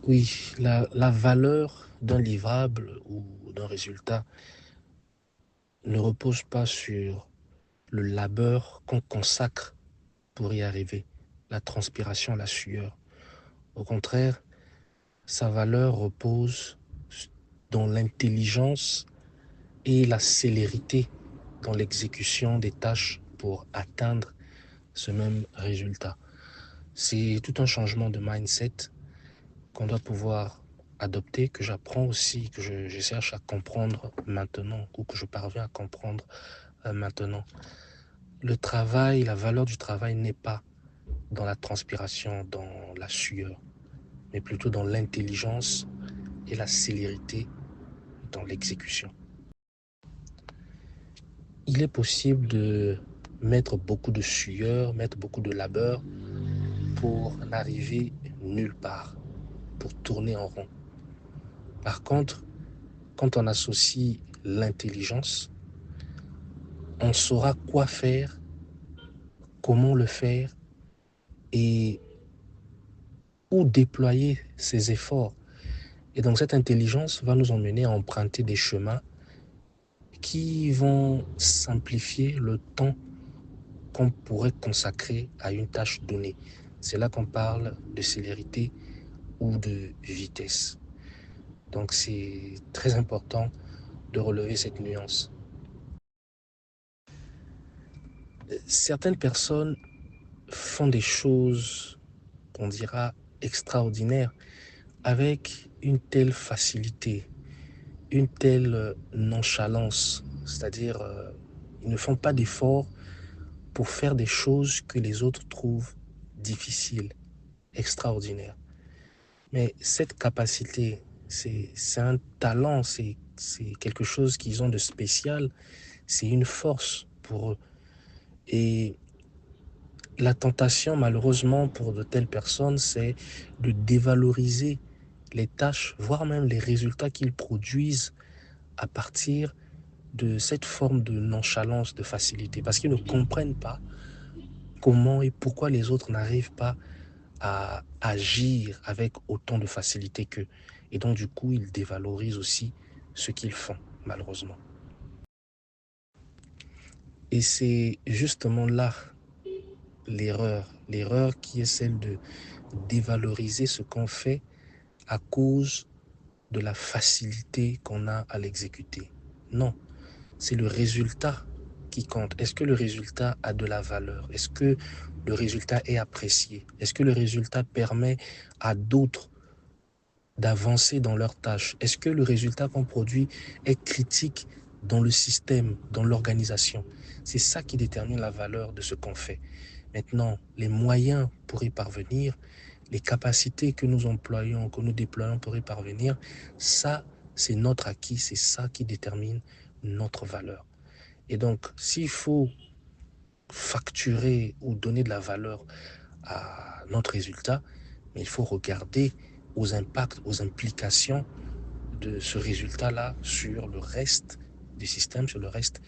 Oui, la valeur d'un livrable ou d'un résultat ne repose pas sur le labeur qu'on consacre pour y arriver, la transpiration, la sueur. Au contraire, sa valeur repose dans l'intelligence et la célérité dans l'exécution des tâches pour atteindre ce même résultat. C'est tout un changement de mindset qu'on doit pouvoir adopter, que j'apprends aussi, que je cherche à comprendre maintenant, ou que je parviens à comprendre maintenant. Le travail, la valeur du travail n'est pas dans la transpiration, dans la sueur, mais plutôt dans l'intelligence et la célérité dans l'exécution. Il est possible de mettre beaucoup de sueur, mettre beaucoup de labeur pour n'arriver nulle part, pour tourner en rond. Par contre, quand on associe l'intelligence, on saura quoi faire, comment le faire et où déployer ses efforts. Et donc cette intelligence va nous emmener à emprunter des chemins qui vont simplifier le temps qu'on pourrait consacrer à une tâche donnée. C'est là qu'on parle de célérité ou de vitesse. Donc c'est très important de relever cette nuance. Certaines personnes font des choses qu'on dira extraordinaires avec une telle facilité, une telle nonchalance, c'est-à-dire ils ne font pas d'efforts pour faire des choses que les autres trouvent difficiles, extraordinaires. Mais cette capacité, c'est un talent, c'est quelque chose qu'ils ont de spécial, c'est une force pour eux. Et la tentation, malheureusement, pour de telles personnes, c'est de dévaloriser les tâches, voire même les résultats qu'ils produisent à partir de cette forme de nonchalance, de facilité, parce qu'ils ne comprennent pas comment et pourquoi les autres n'arrivent pas à agir avec autant de facilité qu'eux. Et donc, du coup, ils dévalorisent aussi ce qu'ils font, malheureusement. Et c'est justement là l'erreur qui est celle de dévaloriser ce qu'on fait à cause de la facilité qu'on a à l'exécuter. Non, c'est le résultat qui compte. Est-ce que le résultat a de la valeur? Est-ce que le résultat est apprécié? Est-ce que le résultat permet à d'autres d'avancer dans leurs tâches? Est-ce que le résultat qu'on produit est critique dans le système, dans l'organisation? C'est ça qui détermine la valeur de ce qu'on fait. Maintenant, les moyens pour y parvenir, les capacités que nous employons, que nous déployons pour y parvenir, ça, c'est notre acquis, c'est ça qui détermine notre valeur. Et donc, s'il faut facturer ou donner de la valeur à notre résultat, mais il faut regarder aux impacts, aux implications de ce résultat-là sur le reste du système, sur le reste